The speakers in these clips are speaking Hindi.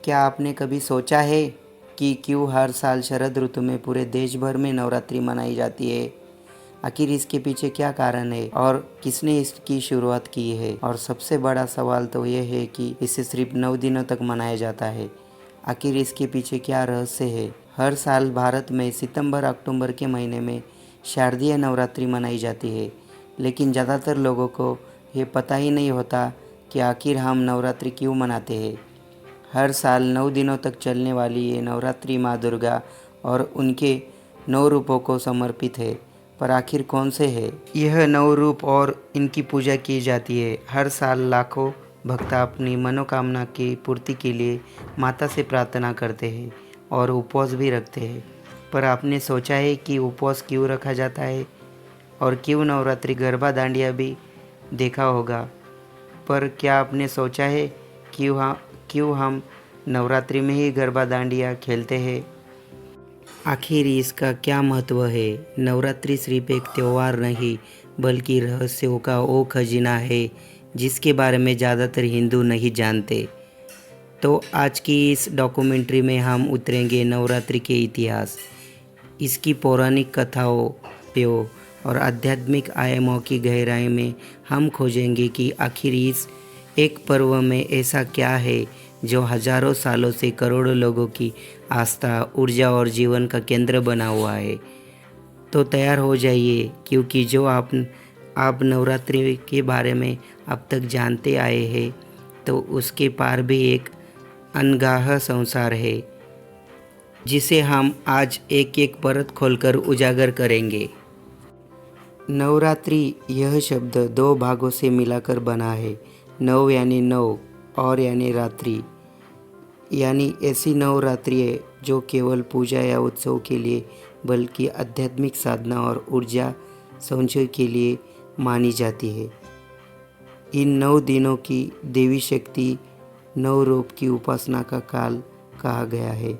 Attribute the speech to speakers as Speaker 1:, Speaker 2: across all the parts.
Speaker 1: क्या आपने कभी सोचा है कि क्यों हर साल शरद ऋतु में पूरे देश भर में नवरात्रि मनाई जाती है? आखिर इसके पीछे क्या कारण है और किसने इसकी शुरुआत की है? और सबसे बड़ा सवाल तो ये है कि इसे सिर्फ 9 दिनों तक मनाया जाता है। आखिर इसके पीछे क्या रहस्य है? हर साल भारत में सितंबर अक्टूबर के महीने में शारदीय नवरात्रि मनाई जाती है, लेकिन ज़्यादातर लोगों को ये पता ही नहीं होता कि आखिर हम नवरात्रि क्यों मनाते हैं। हर साल 9 दिनों तक चलने वाली ये नवरात्रि माँ दुर्गा और उनके 9 रूपों को समर्पित है। पर आखिर कौन से है यह 9 रूप और इनकी पूजा की जाती है? हर साल लाखों भक्त अपनी मनोकामना की पूर्ति के लिए माता से प्रार्थना करते हैं और उपवास भी रखते हैं। पर आपने सोचा है कि उपवास क्यों रखा जाता है और क्यों नवरात्रि गरबा दांडिया भी देखा होगा? पर क्या आपने सोचा है क्यों हम नवरात्रि में ही गरबा दांडिया खेलते हैं? आखिर इसका क्या महत्व है? नवरात्रि सिर्फ एक त्यौहार नहीं बल्कि रहस्यों का वो खजीना है जिसके बारे में ज़्यादातर हिंदू नहीं जानते। तो आज की इस डॉक्यूमेंट्री में हम उतरेंगे नवरात्रि के इतिहास, इसकी पौराणिक कथाओं पे और आध्यात्मिक आयामों की गहराई में हम खोजेंगे कि आखिर इस एक पर्व में ऐसा क्या है जो हजारों सालों से करोड़ों लोगों की आस्था, ऊर्जा और जीवन का केंद्र बना हुआ है। तो तैयार हो जाइए, क्योंकि जो आप नवरात्रि के बारे में अब तक जानते आए हैं तो उसके पार भी एक अनगाह संसार है जिसे हम आज एक एक परत खोलकर उजागर करेंगे। नवरात्रि यह शब्द 2 भागों से मिलाकर बना है। नव यानी 9 और यानी रात्रि, यानी ऐसी नवरात्रि जो केवल पूजा या उत्सव के लिए बल्कि आध्यात्मिक साधना और ऊर्जा संचय के लिए मानी जाती है। इन 9 दिनों की देवी शक्ति 9 रूप की उपासना का काल कहा गया है।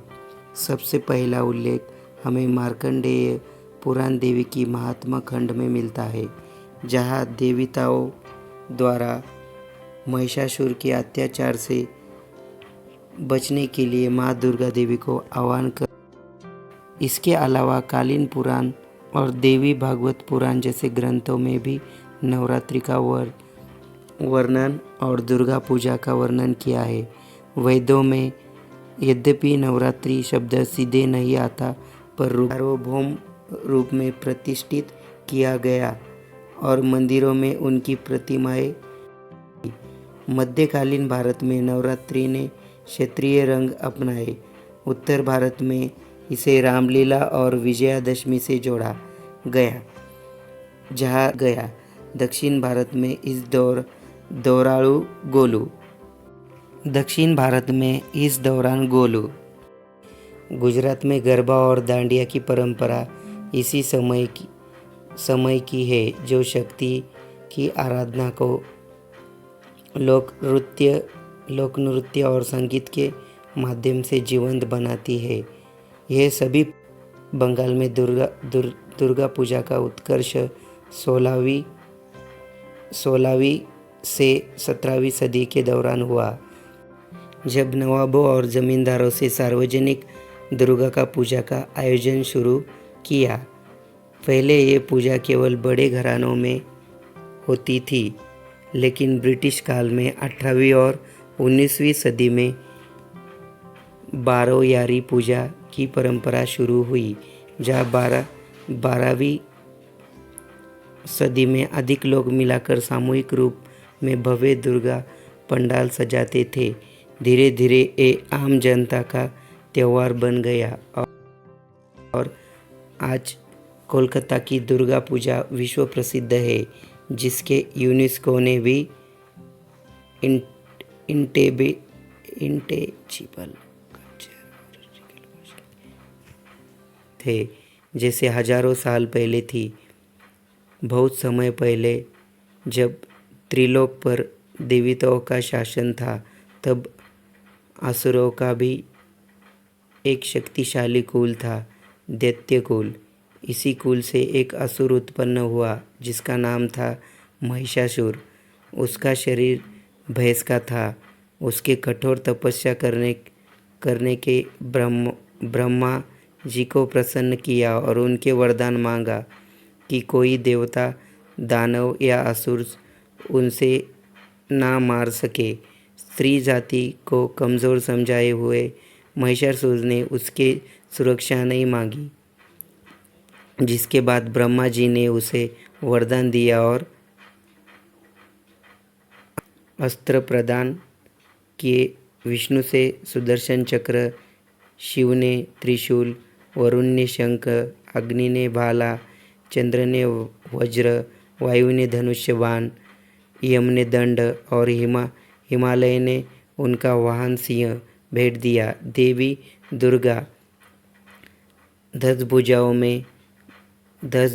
Speaker 1: सबसे पहला उल्लेख हमें मार्कंडेय पुराण देवी की महात्मा खंड में मिलता है, जहाँ देवताओं द्वारा महिषासुर के अत्याचार से बचने के लिए माँ दुर्गा देवी को आह्वान कर। इसके अलावा कालीन पुराण और देवी भागवत पुराण जैसे ग्रंथों में भी नवरात्रि का वर्णन और दुर्गा पूजा का वर्णन किया है। वेदों में यद्यपि नवरात्रि शब्द सीधे नहीं आता, पर सार्वभौम रूप में प्रतिष्ठित किया गया और मंदिरों में उनकी प्रतिमाएं। मध्यकालीन भारत में नवरात्रि ने क्षेत्रीय रंग अपनाए। उत्तर भारत में इसे रामलीला और विजयादशमी से जोड़ा गया। दक्षिण भारत में इस दौरान गोलू। गुजरात में गरबा और दांडिया की परंपरा इसी समय की है, जो शक्ति की आराधना को लोक नृत्य और संगीत के माध्यम से जीवंत बनाती है। यह सभी बंगाल में दुर्गा पूजा का उत्कर्ष 16वीं से 17वीं सदी के दौरान हुआ, जब नवाबों और जमींदारों से सार्वजनिक दुर्गा का पूजा का आयोजन शुरू किया। पहले ये पूजा केवल बड़े घरानों में होती थी, लेकिन ब्रिटिश काल में 18वीं और 19वीं सदी में बारोयारी पूजा की परंपरा शुरू हुई, जहाँ 12वीं सदी में अधिक लोग मिलकर सामूहिक रूप में भव्य दुर्गा पंडाल सजाते थे। धीरे धीरे ये आम जनता का त्यौहार बन गया और आज कोलकाता की दुर्गा पूजा विश्व प्रसिद्ध है, जिसके यूनेस्को ने भी इंटेजिबल थे, जैसे हजारों साल पहले थी। बहुत समय पहले जब त्रिलोक पर देवताओं का शासन था, तब असुरों का भी एक शक्तिशाली कुल था, दैत्य कुल। इसी कुल से एक असुर उत्पन्न हुआ जिसका नाम था महिषासुर। उसका शरीर भैंस का था। उसके कठोर तपस्या करने करने के ब्रह्मा जी को प्रसन्न किया और उनके वरदान मांगा कि कोई देवता, दानव या असुर उनसे ना मार सके। स्त्री जाति को कमज़ोर समझाए हुए महिषासुर ने उसके सुरक्षा नहीं मांगी, जिसके बाद ब्रह्मा जी ने उसे वरदान दिया और अस्त्र प्रदान किए। विष्णु से सुदर्शन चक्र, शिव ने त्रिशूल, वरुण ने शंख, अग्नि ने भाला, चंद्र ने वज्र, वायु ने धनुष्य बाण, यम ने दंड और हिमालय ने उनका वाहन सिंह भेंट दिया। देवी दुर्गा 10 भुजाओं में 10